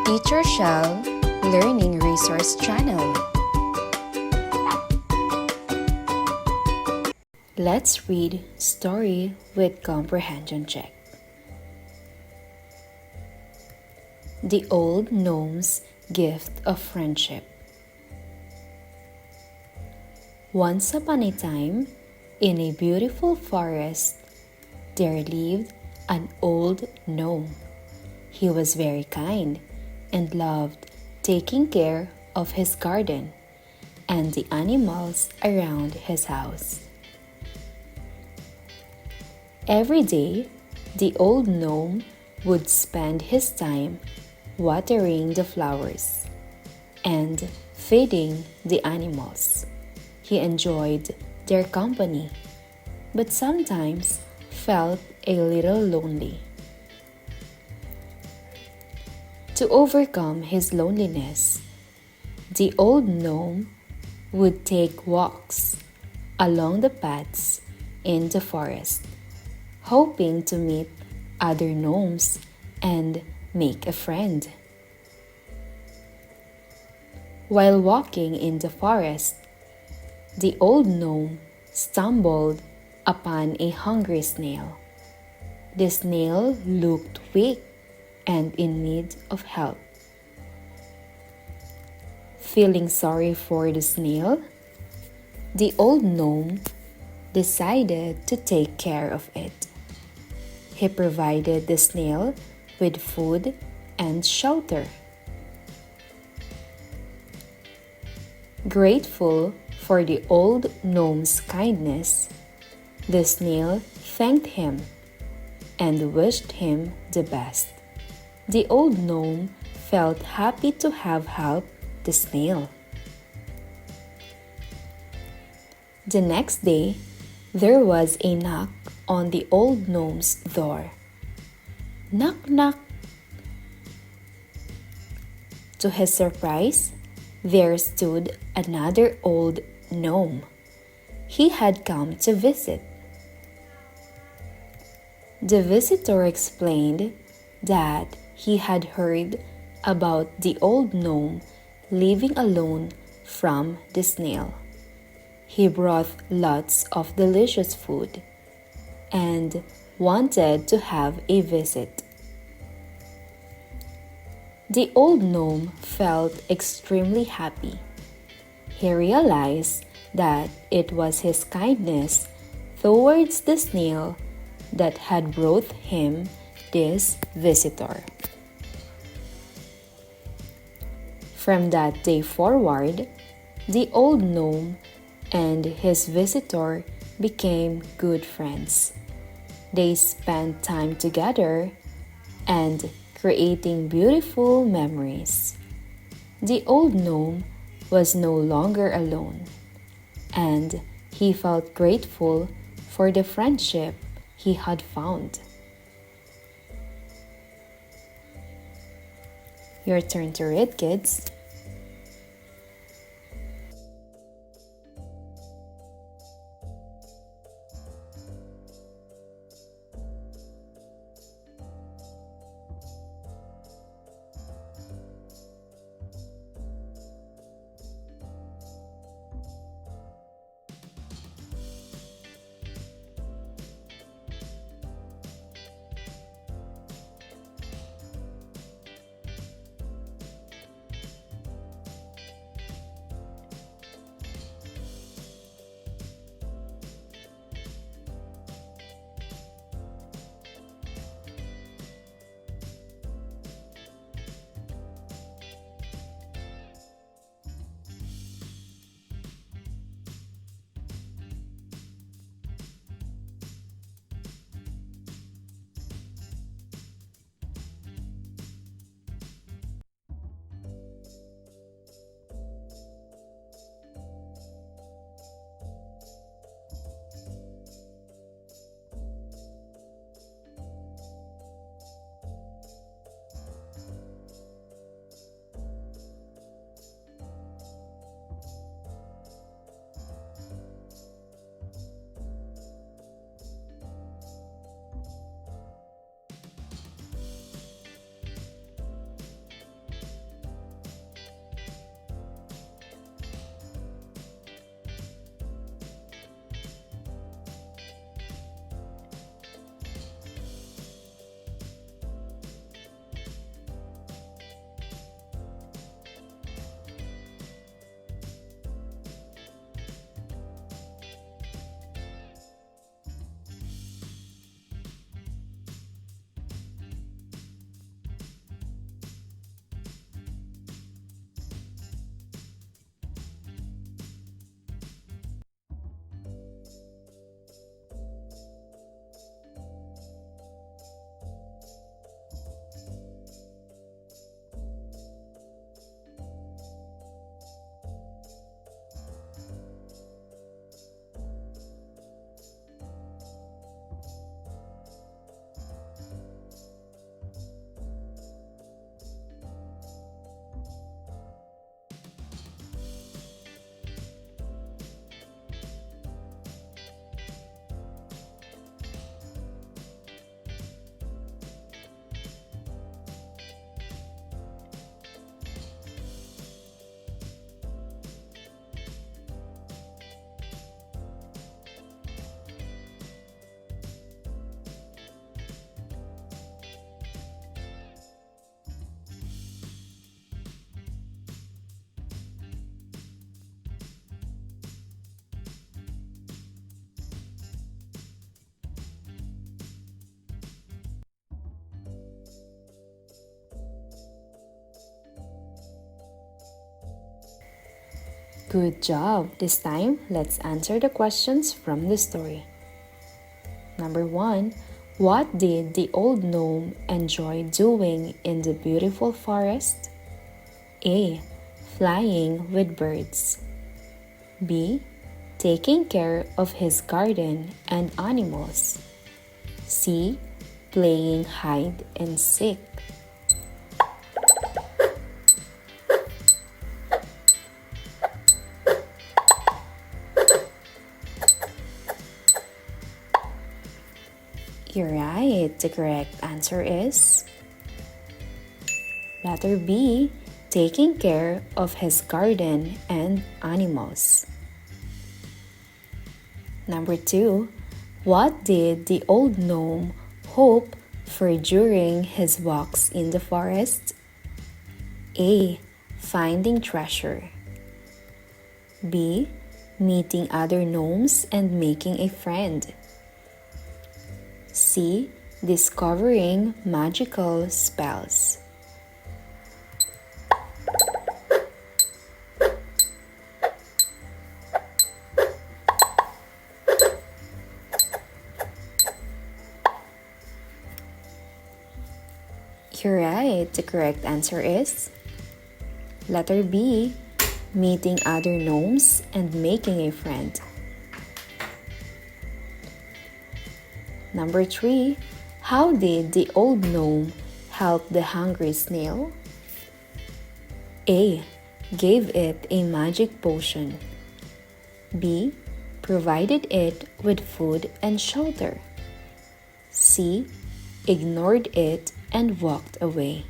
Teacher Shell Learning Resource Channel. Let's read story with comprehension check. The Old Gnome's Gift of Friendship. Once upon a time, in a beautiful forest, there lived an old gnome. He was very kind and loved taking care of his garden and the animals around his house. Every day, the old gnome would spend his time watering the flowers and feeding the animals. He enjoyed their company, but sometimes felt a little lonely. To overcome his loneliness, the old gnome would take walks along the paths in the forest, hoping to meet other gnomes and make a friend. While walking in the forest, the old gnome stumbled upon a hungry snail. The snail looked weak and in need of help. Feeling sorry for the snail, the old gnome decided to take care of it. He provided the snail with food and shelter. Grateful for the old gnome's kindness, the snail thanked him and wished him the best. The old gnome felt happy to have helped the snail. The next day, there was a knock on the old gnome's door. Knock, knock. To his surprise, there stood another old gnome. He had come to visit. The visitor explained that he had heard about the old gnome living alone from the snail. He brought lots of delicious food and wanted to have a visit. The old gnome felt extremely happy. He realized that it was his kindness towards the snail that had brought him this visitor. From that day forward, the old gnome and his visitor became good friends. They spent time together and creating beautiful memories. The old gnome was no longer alone, and he felt grateful for the friendship he had found. Your turn to read, kids. Good job! This time, let's answer the questions from the story. Number 1. What did the old gnome enjoy doing in the beautiful forest? A. Flying with birds. B. Taking care of his garden and animals. C. Playing hide and seek. You're right. The correct answer is letter B, taking care of his garden and animals. Number 2, what did the old gnome hope for during his walks in the forest? A. Finding treasure. B. Meeting other gnomes and making a friend. C. Discovering magical spells. You're right. The correct answer is letter B, meeting other gnomes and making a friend. Number 3, how did the old gnome help the hungry snail? A. Gave it a magic potion. B. Provided it with food and shelter. C. Ignored it and walked away.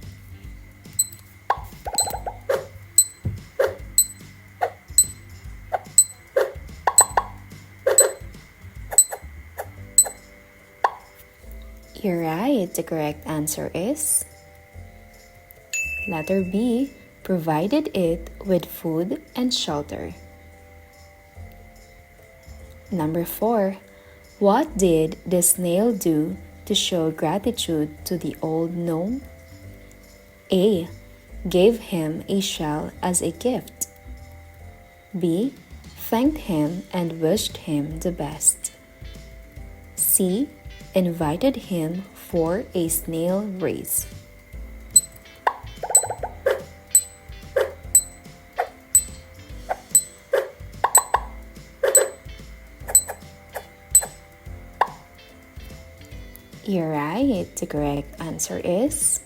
You're right. The correct answer is letter B, provided it with food and shelter. Number 4, what did the snail do to show gratitude to the old gnome? A. Gave him a shell as a gift. B. Thanked him and wished him the best. C. Invited him for a snail race. You're right. The correct answer is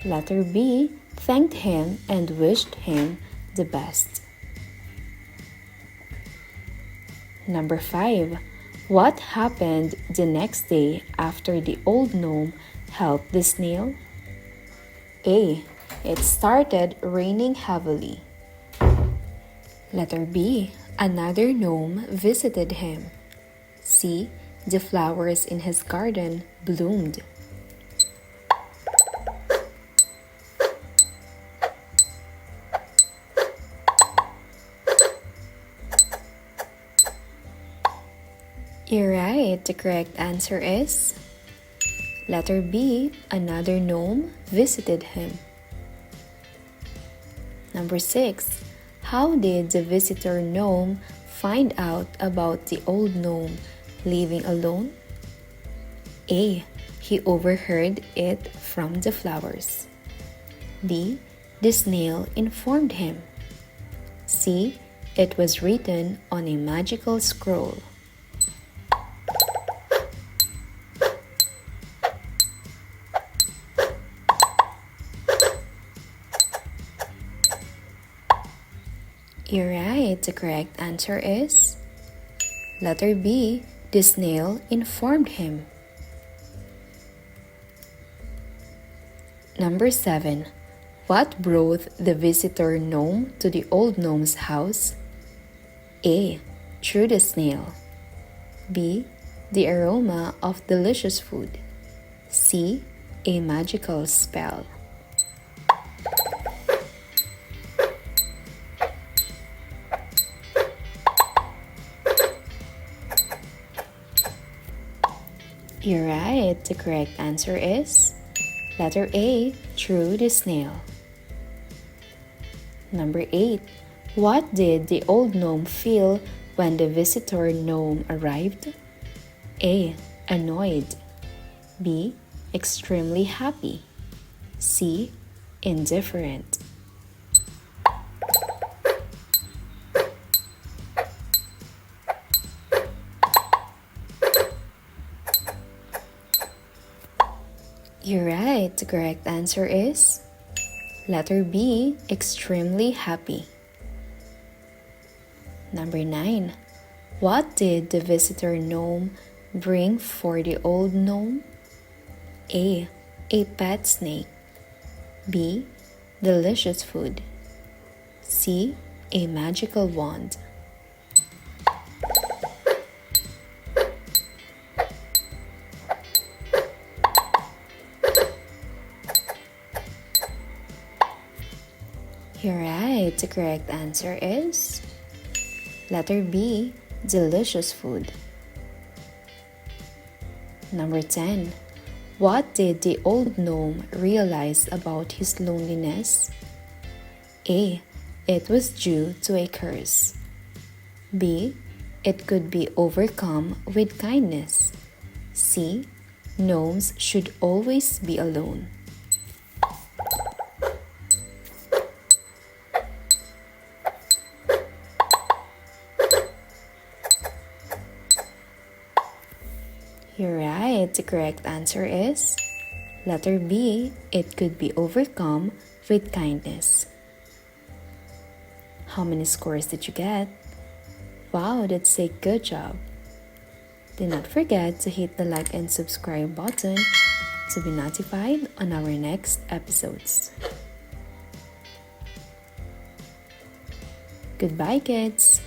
letter B, thanked him and wished him the best. Number 5, what happened the next day after the old gnome helped the snail? A. It started raining heavily. Letter B. Another gnome visited him. C. The flowers in his garden bloomed. You're right. The correct answer is letter B. Another gnome visited him. Number 6. How did the visitor gnome find out about the old gnome living alone? A. He overheard it from the flowers. B. The snail informed him. C. It was written on a magical scroll. You're right. The correct answer is letter B. The snail informed him. Number 7. What brought the visitor gnome to the old gnome's house? A. Through the snail. B. The aroma of delicious food. C. A magical spell. You're right. The correct answer is letter A, through the snail. Number 8. What did the old gnome feel when the visitor gnome arrived? A. Annoyed. B. Extremely happy. C. Indifferent. You're right. The correct answer is letter B, extremely happy. Number 9. What did the visitor gnome bring for the old gnome? A. A pet snake. B. Delicious food. C. A magical wand. You're right. The correct answer is letter B, delicious food. Number 10. What did the old gnome realize about his loneliness? A. It was due to a curse. B. It could be overcome with kindness. C. Gnomes should always be alone. You're right. The correct answer is letter B. It could be overcome with kindness. How many scores did you get? Wow, that's a good job. Do not forget to hit the like and subscribe button to be notified on our next episodes. Goodbye, kids.